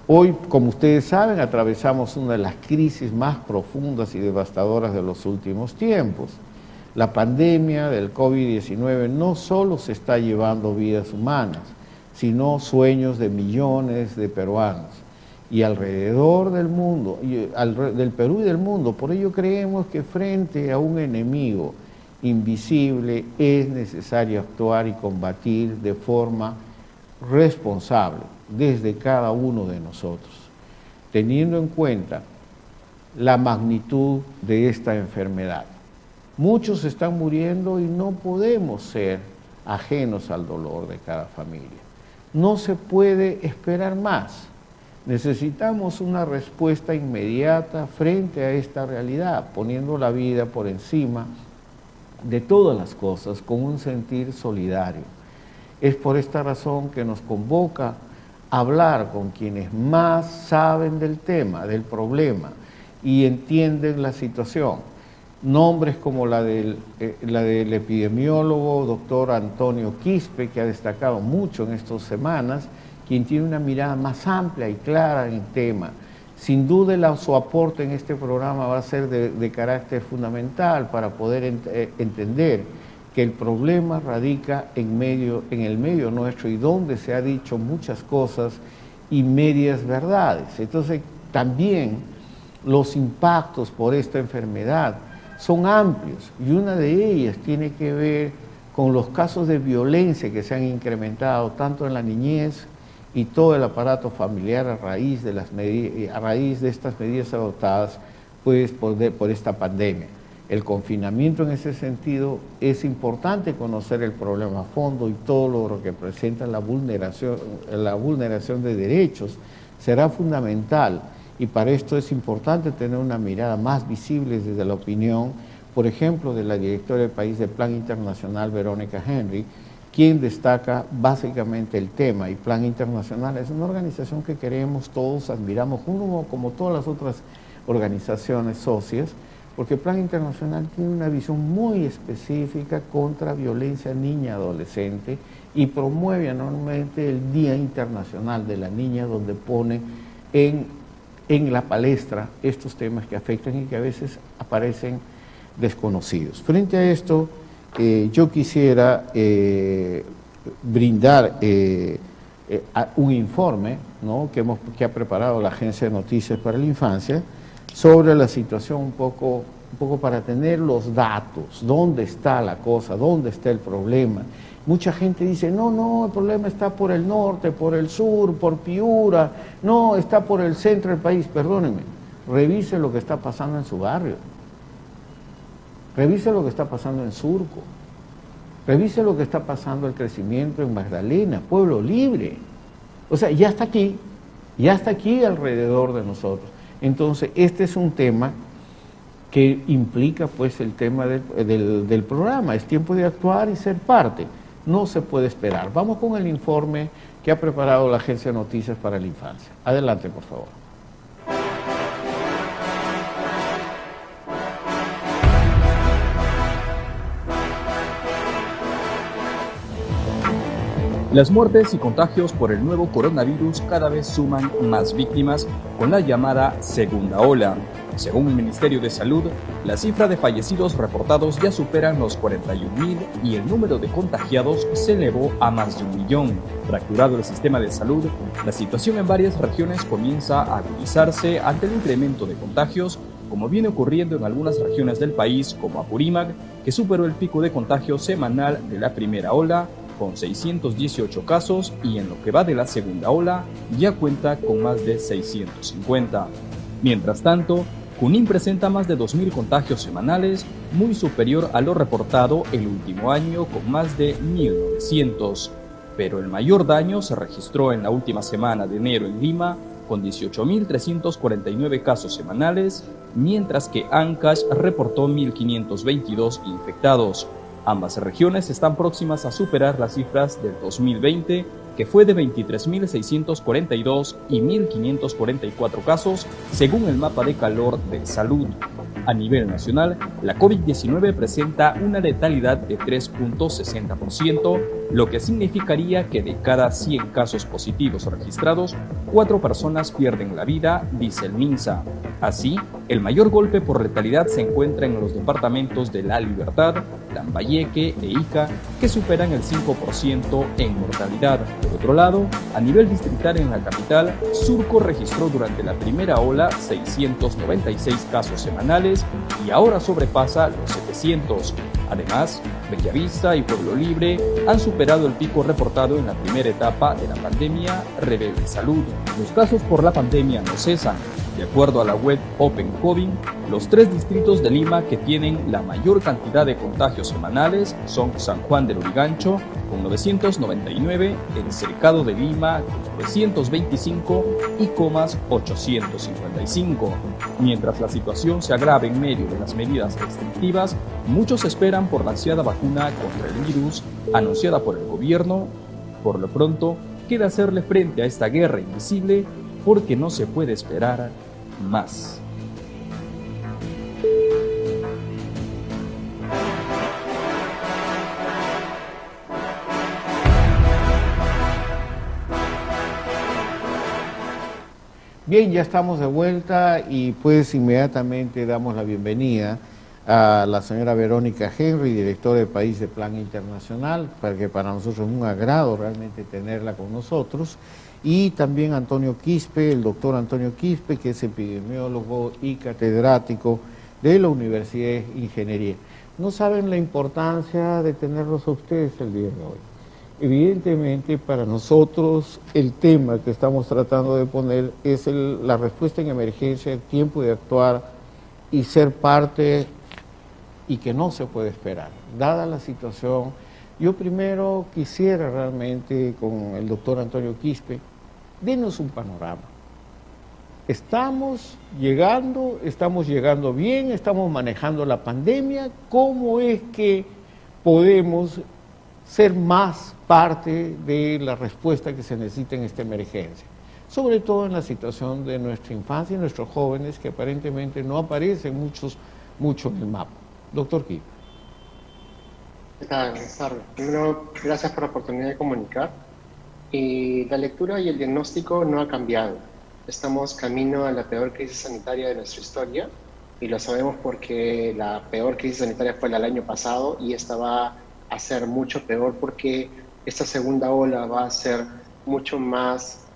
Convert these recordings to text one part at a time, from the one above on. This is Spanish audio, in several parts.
Hoy, como ustedes saben, atravesamos una de las crisis más profundas y devastadoras de los últimos tiempos. La pandemia del COVID-19 no solo se está llevando vidas humanas, sino sueños de millones de peruanos. Y alrededor del mundo, del Perú y del mundo, por ello creemos que frente a un enemigo invisible es necesario actuar y combatir de forma responsable desde cada uno de nosotros, teniendo en cuenta la magnitud de esta enfermedad. Muchos están muriendo y no podemos ser ajenos al dolor de cada familia. No se puede esperar más. Necesitamos una respuesta inmediata frente a esta realidad, poniendo la vida por encima de todas las cosas con un sentir solidario. Es por esta razón que nos convoca a hablar con quienes más saben del tema, del problema, y entienden la situación. Nombres como la del epidemiólogo doctor Antonio Quispe, que ha destacado mucho en estas semanas, quien tiene una mirada más amplia y clara en el tema. Sin duda su aporte en este programa va a ser de carácter fundamental para poder entender que el problema radica en el medio nuestro y donde se ha dicho muchas cosas y medias verdades. Entonces, también los impactos por esta enfermedad son amplios y una de ellas tiene que ver con los casos de violencia que se han incrementado tanto en la niñez y todo el aparato familiar a raíz de estas medidas adoptadas pues, por esta pandemia. El confinamiento en ese sentido es importante conocer el problema a fondo y todo lo que representa la vulneración de derechos será fundamental y para esto es importante tener una mirada más visible desde la opinión, por ejemplo, de la directora del país de Plan Internacional, Verónica Henry, quien destaca básicamente el tema. Y Plan Internacional es una organización que queremos todos, admiramos, como todas las otras organizaciones socias, porque Plan Internacional tiene una visión muy específica contra violencia niña-adolescente y promueve anualmente el Día Internacional de la Niña, donde pone en la palestra estos temas que afectan y que a veces aparecen desconocidos. Frente a esto, yo quisiera brindar un informe, ¿no?, que ha preparado la Agencia de Noticias para la Infancia sobre la situación un poco para tener los datos, dónde está la cosa, dónde está el problema. Mucha gente dice, no, el problema está por el norte, por el sur, por Piura, no, está por el centro del país. Perdónenme, revise lo que está pasando en su barrio, revise lo que está pasando en Surco, revise lo que está pasando el crecimiento en Magdalena, Pueblo Libre. O sea, ya está aquí alrededor de nosotros. Entonces, este es un tema que implica pues el tema del programa. Es tiempo de actuar y ser parte. No se puede esperar. Vamos con el informe que ha preparado la Agencia de Noticias para la Infancia. Adelante, por favor. Las muertes y contagios por el nuevo coronavirus cada vez suman más víctimas con la llamada segunda ola. Según el Ministerio de Salud, la cifra de fallecidos reportados ya superan los 41.000 y el número de contagiados se elevó a más de 1 millón. Fracturado el sistema de salud, la situación en varias regiones comienza a agudizarse ante el incremento de contagios, como viene ocurriendo en algunas regiones del país, como Apurímac, que superó el pico de contagio semanal de la primera ola, con 618 casos, y en lo que va de la segunda ola ya cuenta con más de 650. Mientras tanto, Junín presenta más de 2.000 contagios semanales, muy superior a lo reportado el último año con más de 1.900. Pero el mayor daño se registró en la última semana de enero en Lima, con 18.349 casos semanales, mientras que Ancash reportó 1.522 infectados. Ambas regiones están próximas a superar las cifras del 2020, que fue de 23.642 y 1.544 casos, según el mapa de calor de salud. A nivel nacional, la COVID-19 presenta una letalidad de 3.60%, lo que significaría que de cada 100 casos positivos registrados, 4 personas pierden la vida, dice el MINSA. Así, el mayor golpe por letalidad se encuentra en los departamentos de La Libertad, Lambayeque e Ica, que superan el 5% en mortalidad. Por otro lado, a nivel distrital en la capital, Surco registró durante la primera ola 696 casos semanales y ahora sobrepasa los 700. Además, Bellavista y Pueblo Libre han superado el pico reportado en la primera etapa de la pandemia, revela Salud. Los casos por la pandemia no cesan. De acuerdo a la web Open COVID, los 3 distritos de Lima que tienen la mayor cantidad de contagios semanales son San Juan del Lurigancho con 999, El Cercado de Lima con 925 y Comas 855. Mientras la situación se agrave en medio de las medidas restrictivas, muchos esperan por la ansiada vacuna contra el virus anunciada por el gobierno. Por lo pronto, queda hacerle frente a esta guerra invisible porque no se puede esperar más. Bien, ya estamos de vuelta y pues inmediatamente damos la bienvenida a la señora Verónica Henry, directora de País de Plan Internacional, porque para nosotros es un agrado realmente tenerla con nosotros, y también Antonio Quispe, el doctor Antonio Quispe, que es epidemiólogo y catedrático de la Universidad de Ingeniería. No saben la importancia de tenerlos a ustedes el día de hoy. Evidentemente, para nosotros el tema que estamos tratando de poner es la respuesta en emergencia, el tiempo de actuar y ser parte y que no se puede esperar. Dada la situación, yo primero quisiera realmente con el doctor Antonio Quispe, denos un panorama. Estamos llegando bien, estamos manejando la pandemia. ¿Cómo es que podemos ser más parte de la respuesta que se necesita en esta emergencia? Sobre todo en la situación de nuestra infancia y nuestros jóvenes, que aparentemente no aparecen mucho en el mapa. Doctor Quispe. ¿Qué tal? Buenas tardes. Primero, gracias por la oportunidad de comunicar. La lectura y el diagnóstico no ha cambiado. Estamos camino a la peor crisis sanitaria de nuestra historia, y lo sabemos porque la peor crisis sanitaria fue la del año pasado, y esta va a ser mucho peor porque esta segunda ola va a ser mucho más,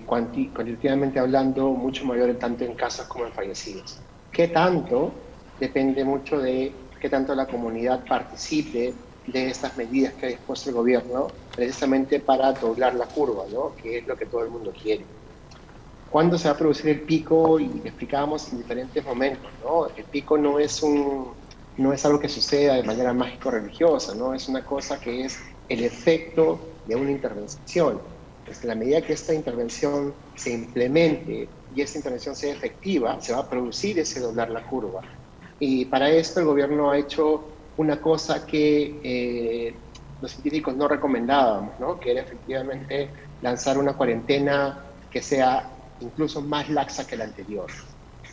cuantitativamente hablando, mucho mayor tanto en casos como en fallecidos. ¿Qué tanto? Depende mucho de qué tanto la comunidad participe de estas medidas que ha dispuesto el gobierno, precisamente para doblar la curva, ¿no? Que es lo que todo el mundo quiere. ¿Cuándo se va a producir el pico? Y explicábamos en diferentes momentos, ¿no? El pico no es algo que suceda de manera mágico-religiosa, ¿no? Es una cosa que es el efecto de una intervención. En la medida que esta intervención se implemente y esta intervención sea efectiva, se va a producir ese doblar la curva. Y para esto el gobierno ha hecho una cosa que los científicos no recomendábamos, ¿no? Que era efectivamente lanzar una cuarentena que sea incluso más laxa que la anterior.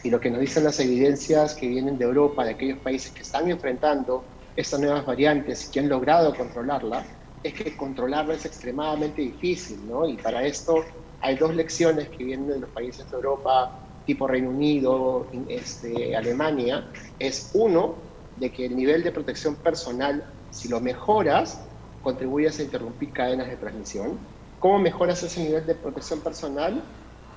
Y lo que nos dicen las evidencias que vienen de Europa, de aquellos países que están enfrentando estas nuevas variantes y que han logrado controlarla, es que controlarla es extremadamente difícil, ¿no? Y para esto hay 2 lecciones que vienen de los países de Europa, tipo Reino Unido, Alemania. Es uno, de que el nivel de protección personal, si lo mejoras, contribuyes a interrumpir cadenas de transmisión. ¿Cómo mejoras ese nivel de protección personal?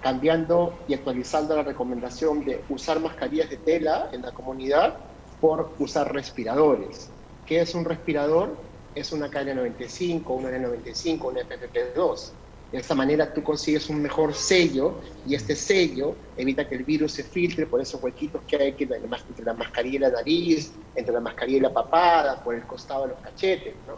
Cambiando y actualizando la recomendación de usar mascarillas de tela en la comunidad por usar respiradores. ¿Qué es un respirador? Es una KN95, una N95, una FFP2. De esta manera tú consigues un mejor sello, y este sello evita que el virus se filtre por esos huequitos que hay entre la mascarilla y la nariz, entre la mascarilla y la papada, por el costado de los cachetes, ¿no?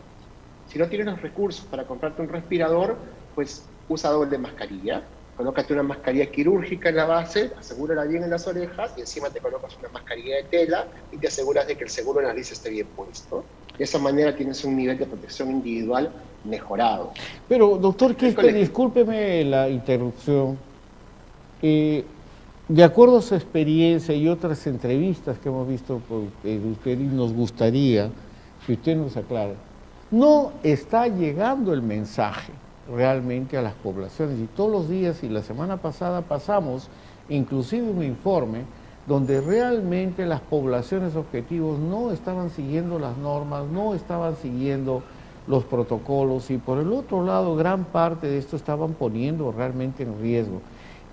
Si no tienes los recursos para comprarte un respirador, pues usa doble mascarilla. Colócate una mascarilla quirúrgica en la base, asegúrala bien en las orejas, y encima te colocas una mascarilla de tela y te aseguras de que el seguro de nariz esté bien puesto. De esa manera tienes un nivel de protección individual mejorado. Pero, doctor Quispe, discúlpeme la interrupción. De acuerdo a su experiencia y otras entrevistas que hemos visto por usted, nos gustaría que usted nos aclare, no está llegando el mensaje realmente a las poblaciones. Y todos los días, y la semana pasada pasamos inclusive un informe donde realmente las poblaciones objetivos no estaban siguiendo las normas, no estaban siguiendo los protocolos, y por el otro lado gran parte de esto estaban poniendo realmente en riesgo.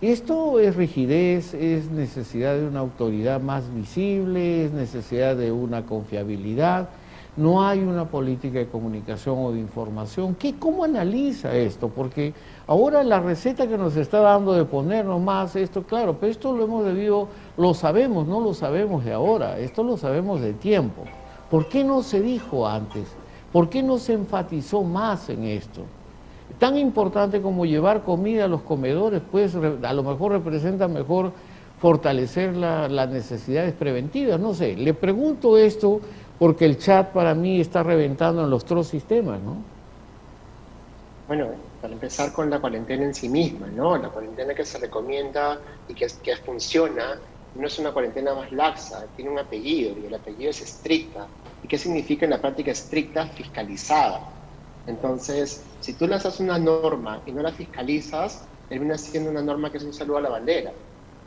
Esto es rigidez, es necesidad de una autoridad más visible, es necesidad de una confiabilidad. No hay una política de comunicación o de información. ¿Cómo analiza esto? Porque ahora la receta que nos está dando de ponernos más esto, claro, pero esto lo hemos debido, lo sabemos, no lo sabemos de ahora, esto lo sabemos de tiempo. ¿Por qué no se dijo antes? ¿Por qué no se enfatizó más en esto? Tan importante como llevar comida a los comedores, pues a lo mejor representa mejor fortalecer las necesidades preventivas, no sé. Le pregunto esto porque el chat para mí está reventando en los otros sistemas, ¿no? Bueno, para empezar con la cuarentena en sí misma, ¿no? La cuarentena que se recomienda y que funciona no es una cuarentena más laxa, tiene un apellido y el apellido es estricta. ¿Y qué significa en la práctica estricta? Fiscalizada. Entonces, si tú lanzas una norma y no la fiscalizas, termina siendo una norma que es un saludo a la bandera,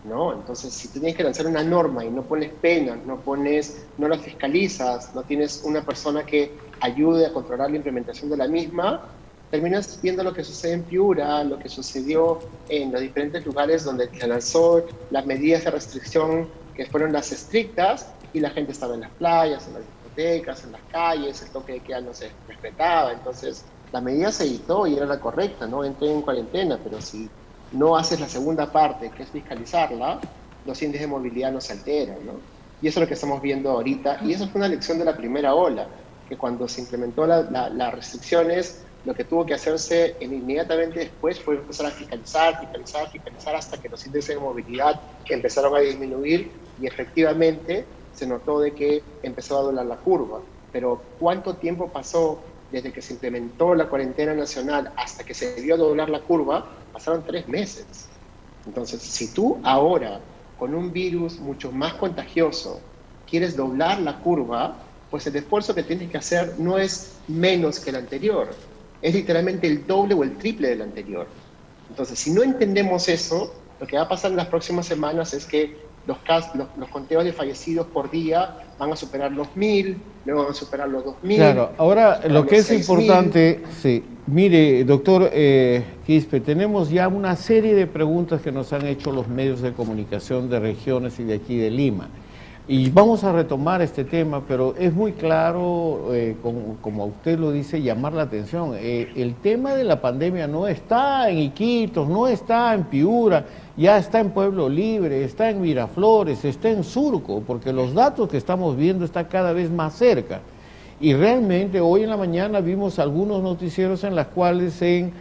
¿no? Entonces, si tú tienes que lanzar una norma y no pones penas, no la fiscalizas, no tienes una persona que ayude a controlar la implementación de la misma, terminas viendo lo que sucede en Piura, lo que sucedió en los diferentes lugares donde se lanzó las medidas de restricción que fueron las estrictas y la gente estaba en las playas, en las discotecas, en las calles, el toque de queda no se respetaba. Entonces, la medida se editó y era la correcta, ¿no? Entré en cuarentena, pero si no haces la segunda parte, que es fiscalizarla, los índices de movilidad no se alteran, ¿no? Y eso es lo que estamos viendo ahorita, y eso fue una lección de la primera ola, que cuando se implementó las restricciones, lo que tuvo que hacerse inmediatamente después fue empezar a fiscalizar hasta que los índices de movilidad empezaron a disminuir y efectivamente se notó de que empezó a doblar la curva. Pero ¿cuánto tiempo pasó desde que se implementó la cuarentena nacional hasta que se vio doblar la curva? Pasaron 3 meses. Entonces, si tú ahora, con un virus mucho más contagioso, quieres doblar la curva, pues el esfuerzo que tienes que hacer no es menos que el anterior, es literalmente el doble o el triple del anterior. Entonces, si no entendemos eso, lo que va a pasar en las próximas semanas es que los conteos de fallecidos por día van a superar los 1.000, luego van a superar los 2.000. Claro, ahora lo que es importante, sí, mire, doctor Quispe, tenemos ya una serie de preguntas que nos han hecho los medios de comunicación de regiones y de aquí de Lima. Y vamos a retomar este tema, pero es muy claro, como usted lo dice, llamar la atención. El tema de la pandemia no está en Iquitos, no está en Piura, ya está en Pueblo Libre, está en Miraflores, está en Surco, porque los datos que estamos viendo están cada vez más cerca. Y realmente hoy en la mañana vimos algunos noticieros en las cuales en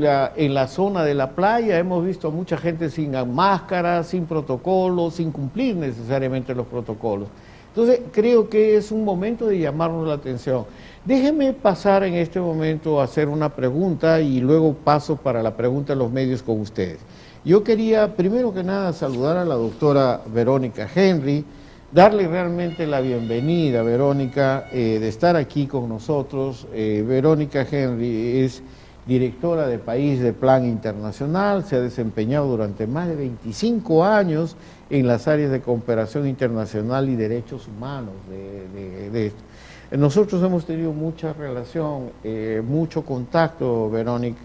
la zona de la playa hemos visto a mucha gente sin máscara, sin protocolos, sin cumplir necesariamente los protocolos. Entonces creo que es un momento de llamarnos la atención. Déjeme pasar en este momento a hacer una pregunta y luego paso para la pregunta de los medios con ustedes. Yo quería primero que nada saludar a la doctora Verónica Henry, darle realmente la bienvenida, Verónica, de estar aquí con nosotros. Verónica Henry es directora de País de Plan Internacional, se ha desempeñado durante más de 25 años en las áreas de cooperación internacional y derechos humanos de esto. Nosotros hemos tenido mucha relación, mucho contacto, Verónica,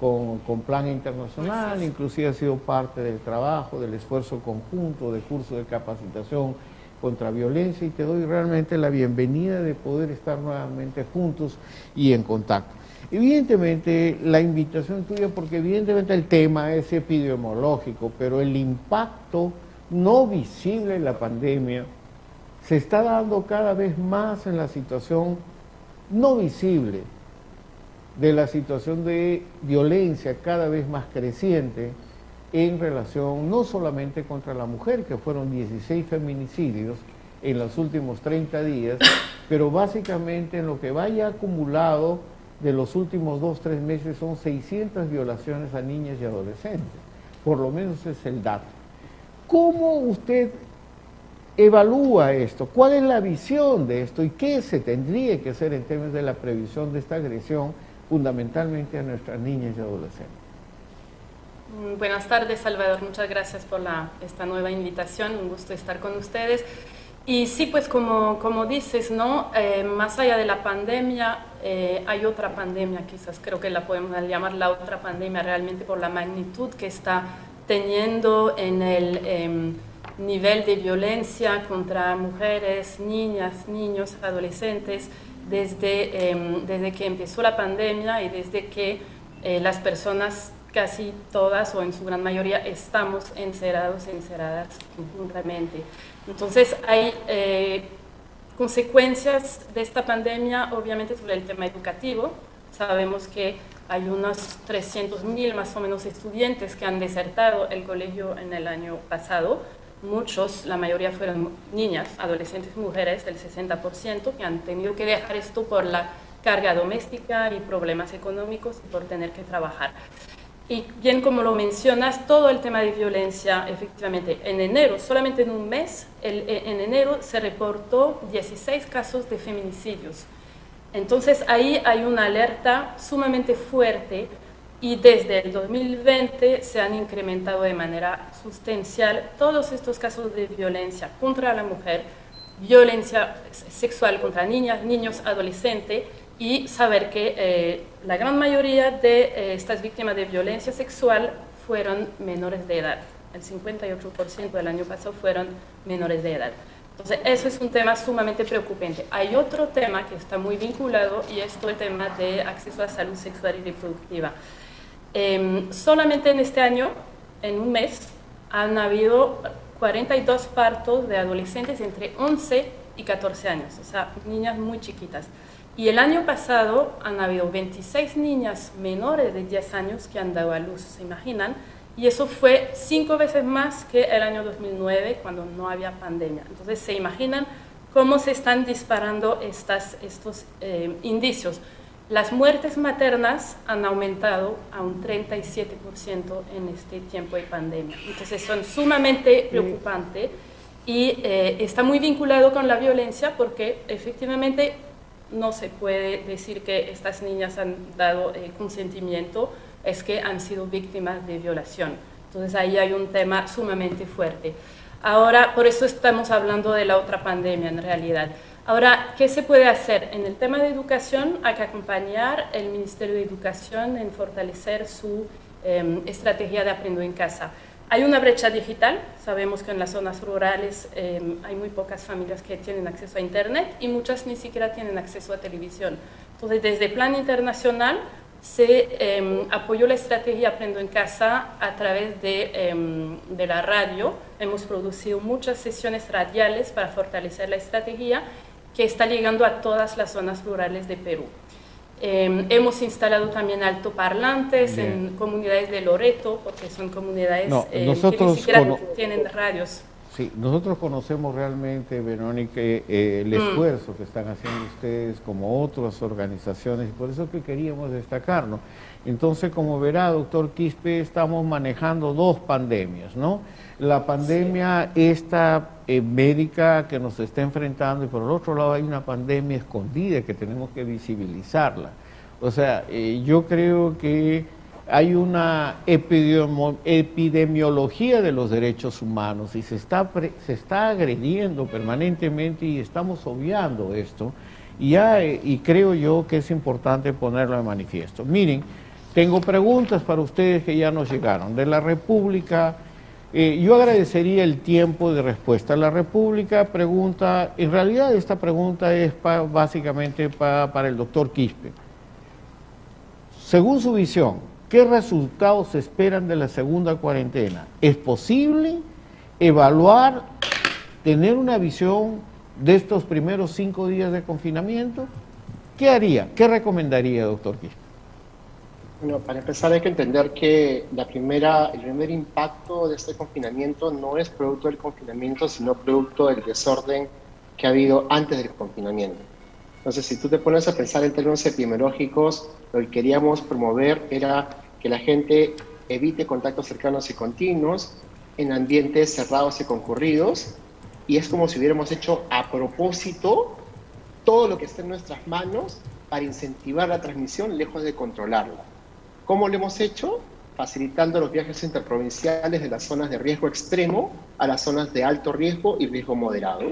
con Plan Internacional, inclusive ha sido parte del trabajo, del esfuerzo conjunto, de cursos de capacitación contra violencia, y te doy realmente la bienvenida de poder estar nuevamente juntos y en contacto. Evidentemente, la invitación tuya, porque evidentemente el tema es epidemiológico, pero el impacto no visible de la pandemia se está dando cada vez más en la situación no visible, de la situación de violencia cada vez más creciente en relación no solamente contra la mujer, que fueron 16 feminicidios en los últimos 30 días, pero básicamente en lo que vaya acumulado de los últimos 2-3 meses son 600 violaciones a niñas y adolescentes, por lo menos es el dato. ¿Cómo usted evalúa esto? ¿Cuál es la visión de esto y qué se tendría que hacer en términos de la previsión de esta agresión fundamentalmente a nuestras niñas y adolescentes? Buenas tardes, Salvador. Muchas gracias por esta nueva invitación. Un gusto estar con ustedes. Y sí, pues como dices, ¿no? Más allá de la pandemia, hay otra pandemia, quizás creo que la podemos llamar la otra pandemia realmente por la magnitud que está teniendo en el nivel de violencia contra mujeres, niñas, niños, adolescentes, desde que empezó la pandemia y desde que las personas, casi todas o en su gran mayoría, estamos encerradas conjuntamente. Entonces hay consecuencias de esta pandemia, obviamente, sobre el tema educativo. Sabemos que hay unos 300.000 más o menos estudiantes que han desertado el colegio en el año pasado. Muchos, la mayoría fueron niñas, adolescentes, mujeres, el 60%, que han tenido que dejar esto por la carga doméstica y problemas económicos y por tener que trabajar. Y bien como lo mencionas, todo el tema de violencia, efectivamente, en enero, solamente en un mes, en enero se reportó 16 casos de feminicidios. Entonces ahí hay una alerta sumamente fuerte y desde el 2020 se han incrementado de manera sustancial todos estos casos de violencia contra la mujer, violencia sexual contra niñas, niños, adolescentes, y saber que la gran mayoría de estas víctimas de violencia sexual fueron menores de edad. El 58% del año pasado fueron menores de edad. Entonces, eso es un tema sumamente preocupante. Hay otro tema que está muy vinculado y es todo el tema de acceso a salud sexual y reproductiva. Solamente en este año, en un mes, han habido 42 partos de adolescentes entre 11 y 14 años, o sea, niñas muy chiquitas. Y el año pasado han habido 26 niñas menores de 10 años que han dado a luz, ¿se imaginan? Y eso fue 5 veces más que el año 2009, cuando no había pandemia. Entonces, ¿se imaginan cómo se están disparando estos indicios? Las muertes maternas han aumentado a un 37% en este tiempo de pandemia. Entonces, son sumamente preocupantes y está muy vinculado con la violencia porque efectivamente no se puede decir que estas niñas han dado consentimiento, es que han sido víctimas de violación. Entonces ahí hay un tema sumamente fuerte. Ahora, por eso estamos hablando de la otra pandemia en realidad. Ahora, ¿qué se puede hacer? En el tema de educación hay que acompañar el Ministerio de Educación en fortalecer su estrategia de Aprendo en Casa. Hay una brecha digital, sabemos que en las zonas rurales hay muy pocas familias que tienen acceso a Internet y muchas ni siquiera tienen acceso a televisión. Entonces, desde el plan internacional se apoyó la estrategia Aprendo en Casa a través de la radio. Hemos producido muchas sesiones radiales para fortalecer la estrategia que está llegando a todas las zonas rurales de Perú. Hemos instalado también altoparlantes en comunidades de Loreto, porque son comunidades que ni siquiera tienen radios. Sí, nosotros conocemos realmente, Verónica, el esfuerzo que están haciendo ustedes como otras organizaciones, y por eso que queríamos destacarnos. Entonces, como verá, doctor Quispe, estamos manejando dos pandemias, ¿no? La pandemia esta médica que nos está enfrentando, y por el otro lado hay una pandemia escondida que tenemos que visibilizarla. O sea, yo creo que hay una epidemiología de los derechos humanos y se está agrediendo permanentemente y estamos obviando esto. Y creo yo que es importante ponerlo de manifiesto. Miren, tengo preguntas para ustedes que ya nos llegaron. De la República, yo agradecería el tiempo de respuesta. La República pregunta, en realidad esta pregunta es básicamente para el doctor Quispe. Según su visión, ¿qué resultados se esperan de la segunda cuarentena? ¿Es posible evaluar, tener una visión de estos primeros 5 días de confinamiento? ¿Qué haría? ¿Qué recomendaría, doctor Quispe? Bueno, para empezar hay que entender que el primer impacto de este confinamiento no es producto del confinamiento, sino producto del desorden que ha habido antes del confinamiento. Entonces, si tú te pones a pensar en términos epidemiológicos, lo que queríamos promover era que la gente evite contactos cercanos y continuos en ambientes cerrados y concurridos, y es como si hubiéramos hecho a propósito todo lo que esté en nuestras manos para incentivar la transmisión lejos de controlarla. ¿Cómo lo hemos hecho? Facilitando los viajes interprovinciales de las zonas de riesgo extremo a las zonas de alto riesgo y riesgo moderado.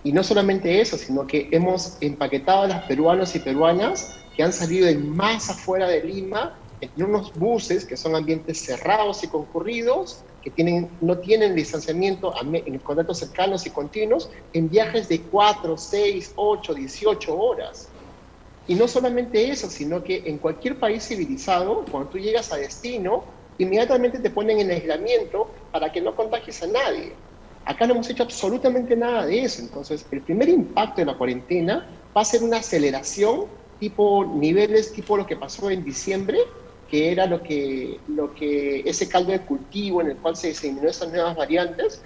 Y no solamente eso, sino que hemos empaquetado a los peruanos y peruanas que han salido en masa fuera de Lima en unos buses que son ambientes cerrados y concurridos, que no tienen distanciamiento en contactos cercanos y continuos, en viajes de 4, 6, 8, 18 horas. Y no solamente eso, sino que en cualquier país civilizado, cuando tú llegas a destino, inmediatamente te ponen en aislamiento para que no contagies a nadie. Acá no hemos hecho absolutamente nada de eso. Entonces, el primer impacto de la cuarentena va a ser una aceleración tipo niveles, tipo lo que pasó en diciembre, que era lo que ese caldo de cultivo en el cual se diseminó esas nuevas variantes,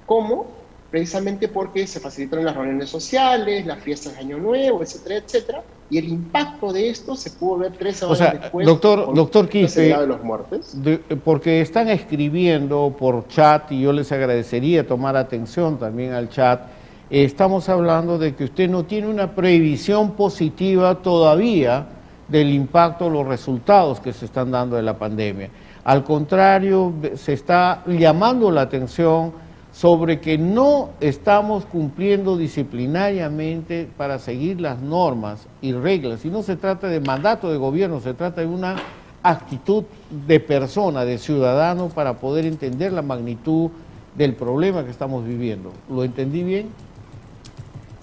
como precisamente porque se facilitaron las reuniones sociales, las fiestas de Año Nuevo, etcétera, etcétera, y el impacto de esto se pudo ver 3 semanas después. Doctor Quispe, de los muertes. Porque están escribiendo por chat, y yo les agradecería tomar atención también al chat, estamos hablando de que usted no tiene una previsión positiva todavía del impacto, los resultados que se están dando de la pandemia. Al contrario, se está llamando la atención sobre que no estamos cumpliendo disciplinariamente para seguir las normas y reglas. Y no se trata de mandato de gobierno, se trata de una actitud de persona, de ciudadano, para poder entender la magnitud del problema que estamos viviendo. ¿Lo entendí bien?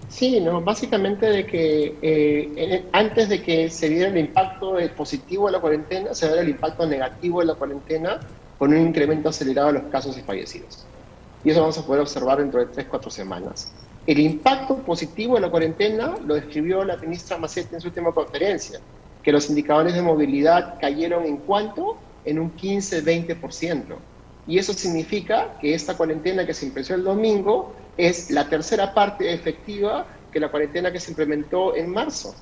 Sí, no, básicamente de que antes de que se viera el impacto positivo de la cuarentena, se viera el impacto negativo de la cuarentena con un incremento acelerado de los casos y fallecidos. Y eso vamos a poder observar dentro de 3-4 semanas. El impacto positivo de la cuarentena lo describió la ministra Macetti en su última conferencia, que los indicadores de movilidad cayeron en cuánto, en un 15-20%. Y eso significa que esta cuarentena que se empezó el domingo es la tercera parte efectiva que la cuarentena que se implementó en marzo,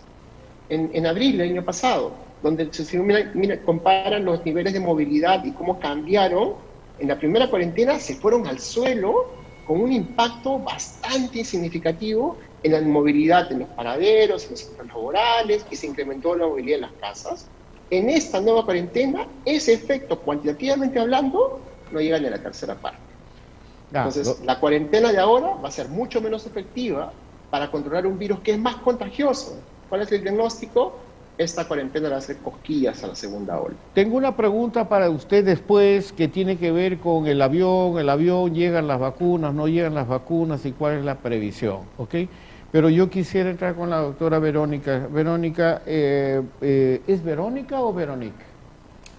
en abril del año pasado, donde se comparan los niveles de movilidad y cómo cambiaron. En la primera cuarentena se fueron al suelo con un impacto bastante significativo en la movilidad en los paraderos, en los centros laborales, y se incrementó la movilidad en las casas. En esta nueva cuarentena, ese efecto, cuantitativamente hablando, no llega ni a la tercera parte. Entonces, la cuarentena de ahora va a ser mucho menos efectiva para controlar un virus que es más contagioso. ¿Cuál es el diagnóstico? Esta cuarentena le va a hacer cosquillas a la segunda ola. Tengo una pregunta para usted después que tiene que ver con el avión, llegan las vacunas, no llegan las vacunas y cuál es la previsión, ¿ok? Pero yo quisiera entrar con la doctora Verónica. Verónica, ¿es Verónica o Veronique?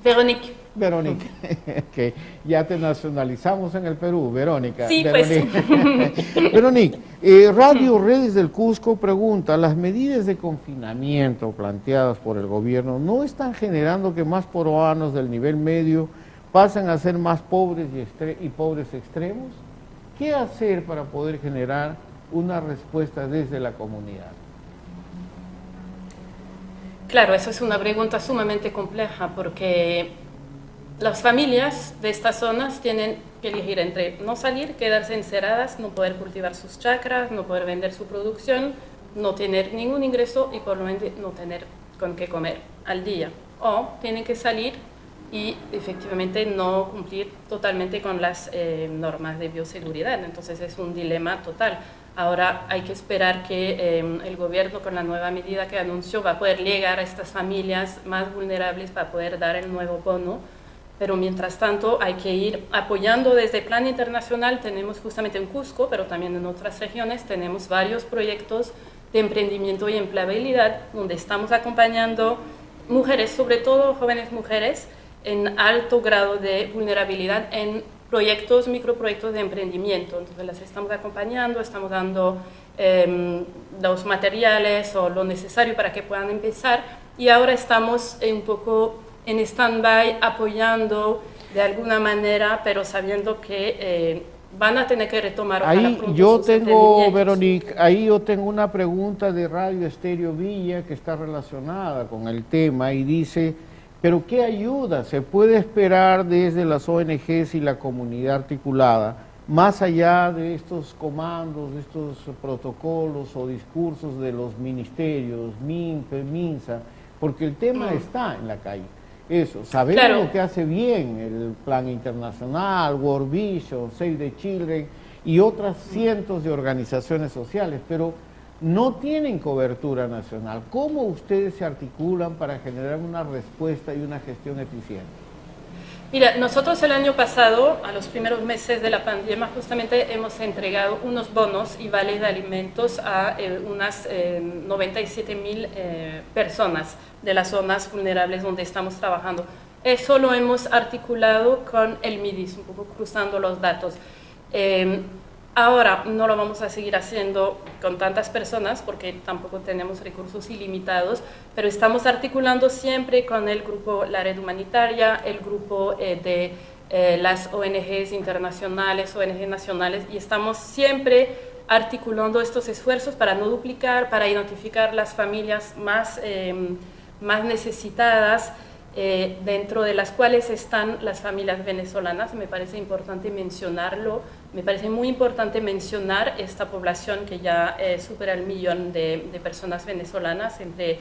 Veronique. Veronique, que ya te nacionalizamos en el Perú, Verónica. Sí, Veronique. pues. Veronique, Radio Redes del Cusco pregunta, ¿las medidas de confinamiento planteadas por el gobierno no están generando que más peruanos del nivel medio pasen a ser más pobres y pobres extremos? ¿Qué hacer para poder generar una respuesta desde la comunidad? Claro, eso es una pregunta sumamente compleja porque las familias de estas zonas tienen que elegir entre no salir, quedarse encerradas, no poder cultivar sus chacras, no poder vender su producción, no tener ningún ingreso y por lo menos no tener con qué comer al día. O tienen que salir y efectivamente no cumplir totalmente con las normas de bioseguridad. Entonces es un dilema total. Ahora hay que esperar que el gobierno con la nueva medida que anunció va a poder llegar a estas familias más vulnerables para poder dar el nuevo bono. Pero mientras tanto hay que ir apoyando desde el plan internacional. Tenemos justamente en Cusco, pero también en otras regiones, tenemos varios proyectos de emprendimiento y empleabilidad donde estamos acompañando mujeres, sobre todo jóvenes mujeres, en alto grado de vulnerabilidad en proyectos, microproyectos de emprendimiento. Entonces las estamos acompañando, estamos dando los materiales o lo necesario para que puedan empezar y ahora estamos un poco en stand-by apoyando de alguna manera, pero sabiendo que van a tener que retomar. Ahí yo tengo, Veronique, ahí yo tengo una pregunta de Radio Estéreo Villa que está relacionada con el tema y dice, ¿pero qué ayuda se puede esperar desde las ONGs y la comunidad articulada más allá de estos comandos, de estos protocolos o discursos de los ministerios, MINPE, MINSA, porque el tema está en la calle. Eso, sabemos Claro. lo que hace bien el Plan Internacional, World Vision, Save the Children y otras cientos de organizaciones sociales, pero no tienen cobertura nacional. ¿Cómo ustedes se articulan para generar una respuesta y una gestión eficiente? Mira, nosotros el año pasado, a los primeros meses de la pandemia, justamente hemos entregado unos bonos y vales de alimentos a unas 97.000 personas de las zonas vulnerables donde estamos trabajando. Eso lo hemos articulado con el MIDIS, un poco cruzando los datos. Ahora no lo vamos a seguir haciendo con tantas personas porque tampoco tenemos recursos ilimitados, pero estamos articulando siempre con el grupo La Red Humanitaria, el grupo de las ONGs internacionales, ONGs nacionales, y estamos siempre articulando estos esfuerzos para no duplicar, para identificar las familias más necesitadas, dentro de las cuales están las familias venezolanas. Me parece importante mencionarlo, me parece muy importante mencionar esta población que ya supera el 1.000.000 de personas venezolanas, entre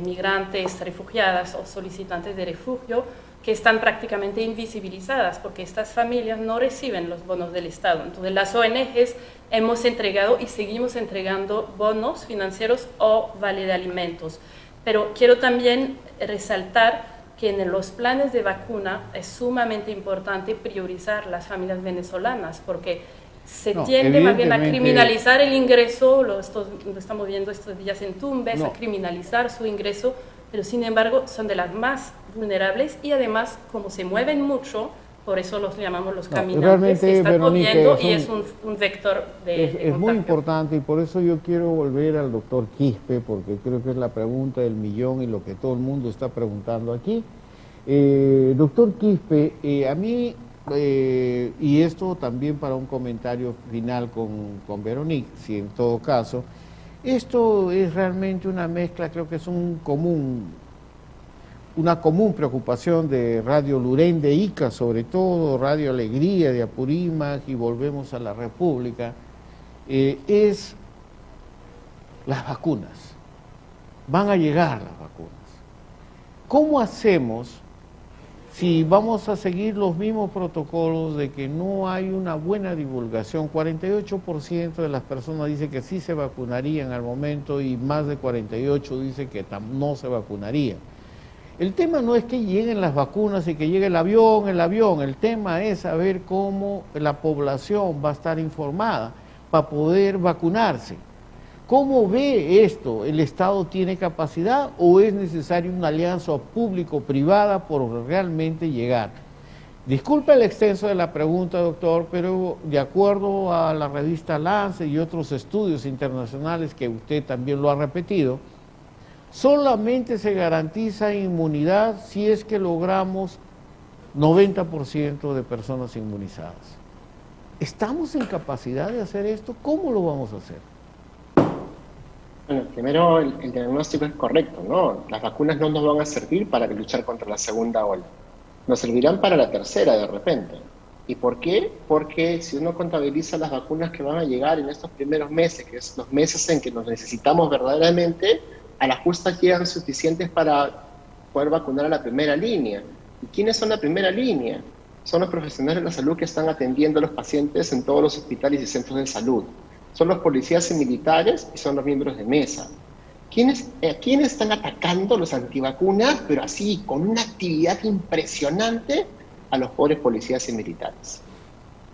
migrantes, refugiadas o solicitantes de refugio, que están prácticamente invisibilizadas porque estas familias no reciben los bonos del Estado. Entonces las ONGs hemos entregado y seguimos entregando bonos financieros o vale de alimentos. Pero quiero también resaltar que en los planes de vacuna es sumamente importante priorizar las familias venezolanas, porque se tiende más bien a criminalizar el ingreso, lo estamos viendo estos días en Tumbes, a criminalizar su ingreso, pero sin embargo son de las más vulnerables y además como se mueven mucho, por eso los llamamos los caminantes, se están moviendo y es un vector de es muy importante, y por eso yo quiero volver al doctor Quispe, porque creo que es la pregunta del millón y lo que todo el mundo está preguntando aquí. Doctor Quispe, a mí, y esto también para un comentario final con Veronique, si en todo caso, esto es realmente una mezcla, creo que es una común preocupación de Radio Lurén de Ica, sobre todo, Radio Alegría de Apurímac y Volvemos a la República, es las vacunas. Van a llegar las vacunas. ¿Cómo hacemos si vamos a seguir los mismos protocolos de que no hay una buena divulgación? 48% de las personas dicen que sí se vacunarían al momento y más de 48% dicen que no se vacunarían. El tema no es que lleguen las vacunas y que llegue el avión, el tema es saber cómo la población va a estar informada para poder vacunarse. ¿Cómo ve esto? ¿El Estado tiene capacidad o es necesaria una alianza público-privada por realmente llegar? Disculpe el extenso de la pregunta, doctor, pero de acuerdo a la revista Lancet y otros estudios internacionales que usted también lo ha repetido, solamente se garantiza inmunidad si es que logramos 90% de personas inmunizadas. ¿Estamos en capacidad de hacer esto? ¿Cómo lo vamos a hacer? Bueno, primero el diagnóstico es correcto, ¿no? Las vacunas no nos van a servir para luchar contra la segunda ola. Nos servirán para la tercera de repente. ¿Y por qué? Porque si uno contabiliza las vacunas que van a llegar en estos primeros meses, que es los meses en que nos necesitamos verdaderamente, a las justas llegan suficientes para poder vacunar a la primera línea. ¿Y quiénes son la primera línea? Son los profesionales de la salud que están atendiendo a los pacientes en todos los hospitales y centros de salud. Son los policías y militares y son los miembros de mesa. ¿Quiénes están atacando los antivacunas, pero así, con una actividad impresionante, a los pobres policías y militares?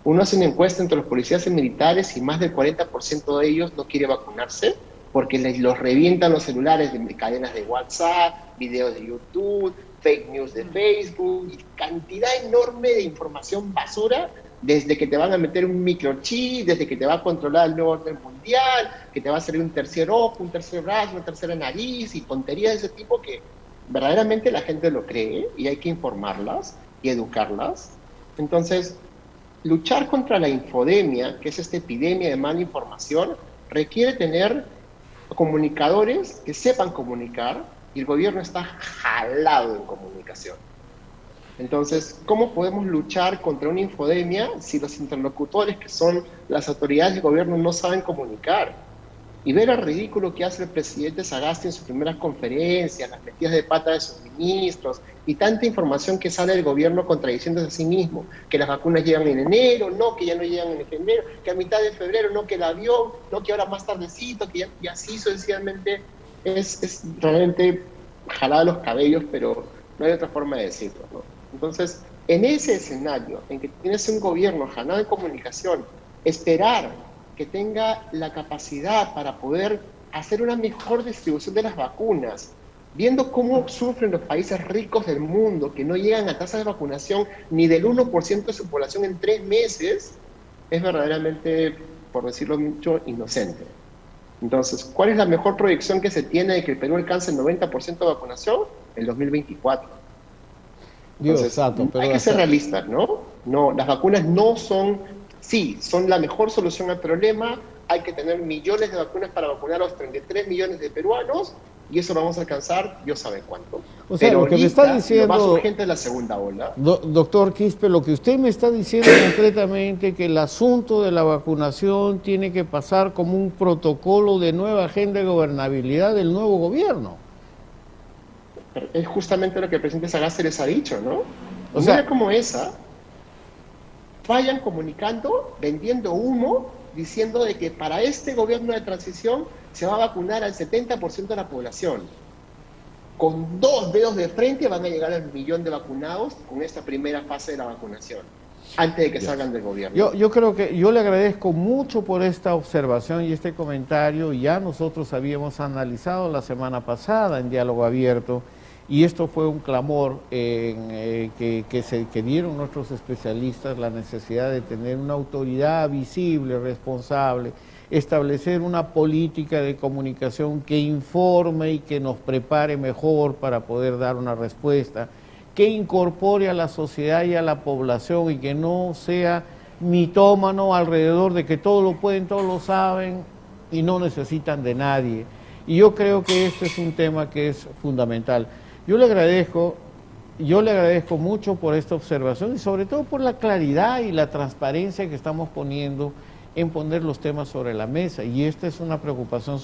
Uno hace una encuesta entre los policías y militares y más del 40% de ellos no quiere vacunarse porque los revientan los celulares de cadenas de WhatsApp, videos de YouTube, fake news de Facebook, y cantidad enorme de información basura, desde que te van a meter un microchip, desde que te va a controlar el nuevo orden mundial, que te va a salir un tercer ojo, un tercer brazo, una tercera nariz, y tonterías de ese tipo que verdaderamente la gente lo cree y hay que informarlas y educarlas. Entonces, luchar contra la infodemia, que es esta epidemia de mala información, requiere tener comunicadores que sepan comunicar, y el gobierno está jalado en comunicación. Entonces, ¿cómo podemos luchar contra una infodemia si los interlocutores, que son las autoridades de gobierno, no saben comunicar? Y ver el ridículo que hace el presidente Sagasti en sus primeras conferencias, las metidas de pata de sus ministros, y tanta información que sale del gobierno contradiciéndose a sí mismo, que las vacunas llegan en enero, no, que ya no llegan en enero, que a mitad de febrero, no, que el avión, no, que ahora más tardecito, que ya, y así sucesivamente. Es realmente jalada los cabellos, pero no hay otra forma de decirlo, ¿no? Entonces, en ese escenario, en que tienes un gobierno jalado de comunicación, esperar que tenga la capacidad para poder hacer una mejor distribución de las vacunas, viendo cómo sufren los países ricos del mundo, que no llegan a tasas de vacunación ni del 1% de su población en 3 meses, es verdaderamente, por decirlo mucho, inocente. Entonces, ¿cuál es la mejor proyección que se tiene de que el Perú alcance el 90% de vacunación? El 2024. Entonces, hay que ser realistas, ¿no? No, las vacunas no son, sí, son la mejor solución al problema. Hay que tener millones de vacunas para vacunar a los 33 millones de peruanos, y eso lo vamos a alcanzar, Dios sabe cuándo. O sea, pero lo que me está diciendo, lo más urgente es la segunda ola. Doctor Quispe, lo que usted me está diciendo concretamente, que el asunto de la vacunación tiene que pasar como un protocolo de nueva agenda de gobernabilidad del nuevo gobierno. Es justamente lo que el presidente Sagasti les ha dicho, ¿no? O sea, como esa, vayan comunicando, vendiendo humo, diciendo de que para este gobierno de transición se va a vacunar al 70% de la población. Con 2 dedos de frente van a llegar al 1 millón de vacunados con esta primera fase de la vacunación, antes de que salgan del gobierno. Yo creo que yo le agradezco mucho por esta observación y este comentario. Ya nosotros habíamos analizado la semana pasada en Diálogo Abierto, y esto fue un clamor que dieron nuestros especialistas, la necesidad de tener una autoridad visible, responsable, establecer una política de comunicación que informe y que nos prepare mejor para poder dar una respuesta, que incorpore a la sociedad y a la población y que no sea mitómano alrededor de que todo lo pueden, todos lo saben y no necesitan de nadie. Y yo creo que este es un tema que es fundamental. Yo le agradezco mucho por esta observación y sobre todo por la claridad y la transparencia que estamos poniendo en poner los temas sobre la mesa, y esta es una preocupación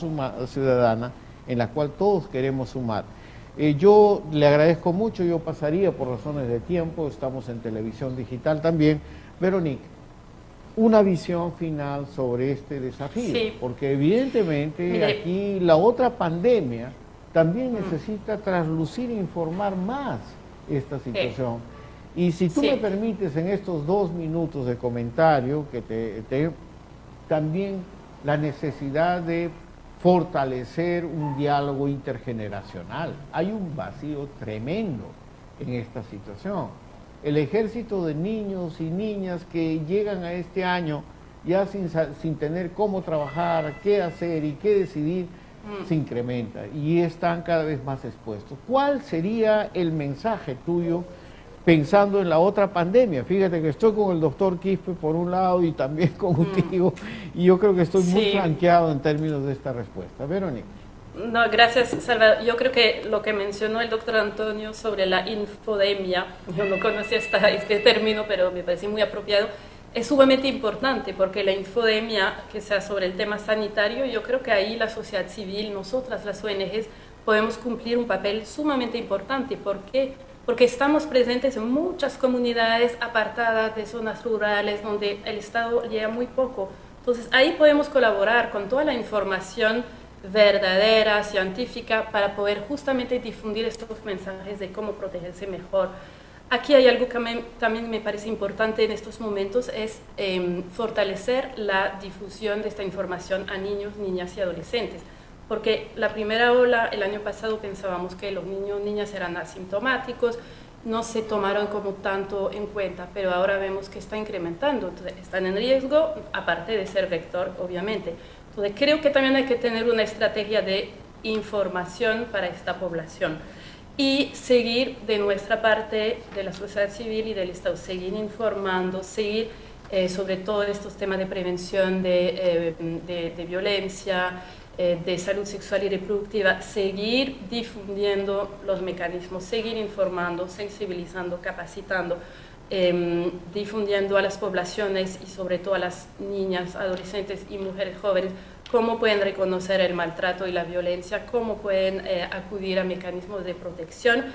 ciudadana en la cual todos queremos sumar. Yo le agradezco mucho, yo pasaría por razones de tiempo, estamos en televisión digital también. Veronique, una visión final sobre este desafío, sí, porque evidentemente aquí la otra pandemia también necesita traslucir e informar más esta situación. Y si tú me permites en estos 2 minutos de comentario, que también la necesidad de fortalecer un diálogo intergeneracional. Hay un vacío tremendo en esta situación. El ejército de niños y niñas que llegan a este año ya sin tener cómo trabajar, qué hacer y qué decidir, se incrementa y están cada vez más expuestos. ¿Cuál sería el mensaje tuyo pensando en la otra pandemia? Fíjate que estoy con el doctor Quispe por un lado y también contigo, y yo creo que estoy muy flanqueado en términos de esta respuesta. Verónica. No, gracias, Salvador. Yo creo que lo que mencionó el doctor Antonio sobre la infodemia, yo no conocía este término, pero me parece muy apropiado, es sumamente importante, porque la infodemia, que sea sobre el tema sanitario, yo creo que ahí la sociedad civil, nosotras las ONGs, podemos cumplir un papel sumamente importante. ¿Por qué? Porque estamos presentes en muchas comunidades apartadas de zonas rurales donde el Estado llega muy poco. Entonces ahí podemos colaborar con toda la información verdadera, científica, para poder justamente difundir estos mensajes de cómo protegerse mejor. Aquí hay algo que también me parece importante en estos momentos, es fortalecer la difusión de esta información a niños, niñas y adolescentes. Porque la primera ola, el año pasado, pensábamos que los niños, niñas eran asintomáticos, no se tomaron como tanto en cuenta, pero ahora vemos que está incrementando, entonces están en riesgo, aparte de ser vector, obviamente. Entonces creo que también hay que tener una estrategia de información para esta población y seguir de nuestra parte, de la sociedad civil y del Estado, seguir informando, seguir sobre todo estos temas de prevención de violencia, de salud sexual y reproductiva, seguir difundiendo los mecanismos, seguir informando, sensibilizando, capacitando, difundiendo a las poblaciones y sobre todo a las niñas, adolescentes y mujeres jóvenes cómo pueden reconocer el maltrato y la violencia, cómo pueden acudir a mecanismos de protección.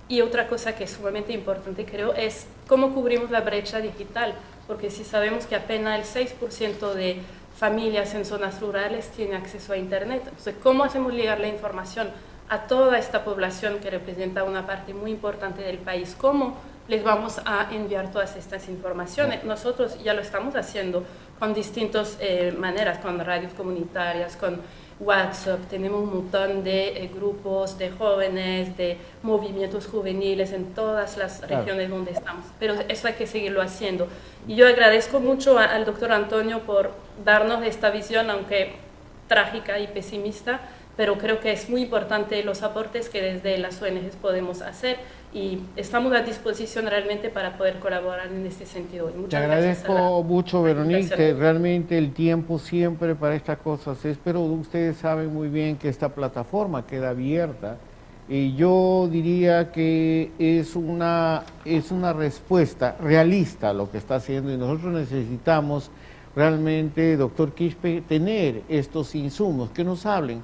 Y otra cosa que es sumamente importante, creo, es cómo cubrimos la brecha digital, porque si sabemos que apenas el 6% de familias en zonas rurales tiene acceso a Internet, entonces, ¿cómo hacemos llegar la información a toda esta población que representa una parte muy importante del país? ¿Cómo les vamos a enviar todas estas informaciones? Nosotros ya lo estamos haciendo con distintas maneras, con radios comunitarias, con WhatsApp, tenemos un montón de grupos de jóvenes, de movimientos juveniles en todas las regiones donde estamos, pero eso hay que seguirlo haciendo. Y yo agradezco mucho al doctor Antonio por darnos esta visión, aunque trágica y pesimista, pero creo que es muy importante los aportes que desde las ONGs podemos hacer y estamos a disposición realmente para poder colaborar en este sentido. Y te agradezco mucho, Veronique, realmente el tiempo siempre para estas cosas es, pero ustedes saben muy bien que esta plataforma queda abierta y yo diría que es una respuesta realista a lo que está haciendo y nosotros necesitamos realmente, doctor Quispe, tener estos insumos que nos hablen,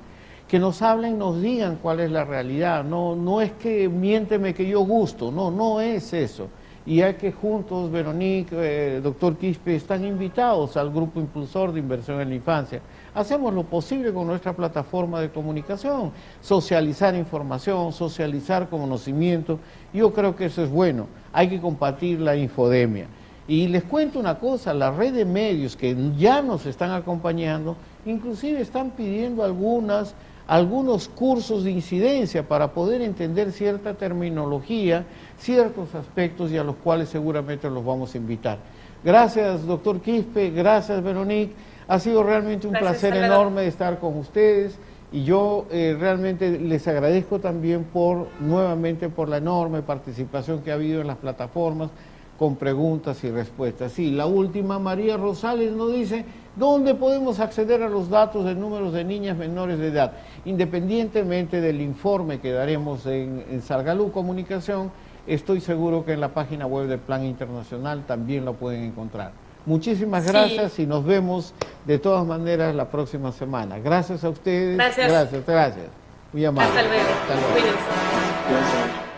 nos digan cuál es la realidad, no es que miénteme que yo gusto, no es eso. Y hay que juntos, Veronique, doctor Quispe, están invitados al Grupo Impulsor de Inversión en la Infancia. Hacemos lo posible con nuestra plataforma de comunicación, socializar información, socializar conocimiento, yo creo que eso es bueno, hay que combatir la infodemia. Y les cuento una cosa, la red de medios que ya nos están acompañando, inclusive están pidiendo algunos cursos de incidencia para poder entender cierta terminología, ciertos aspectos y a los cuales seguramente los vamos a invitar. Gracias, doctor Quispe, gracias, Veronique. Ha sido realmente un placer enorme estar con ustedes y yo realmente les agradezco también nuevamente por la enorme participación que ha habido en las plataformas con preguntas y respuestas. Sí, la última, María Rosales nos dice, ¿dónde podemos acceder a los datos de números de niñas menores de edad? Independientemente del informe que daremos en Salgalú Comunicación, estoy seguro que en la página web del Plan Internacional también lo pueden encontrar. Muchísimas gracias y nos vemos de todas maneras la próxima semana. Gracias a ustedes. Gracias. Muy amable. Hasta luego. Hasta luego. Gracias.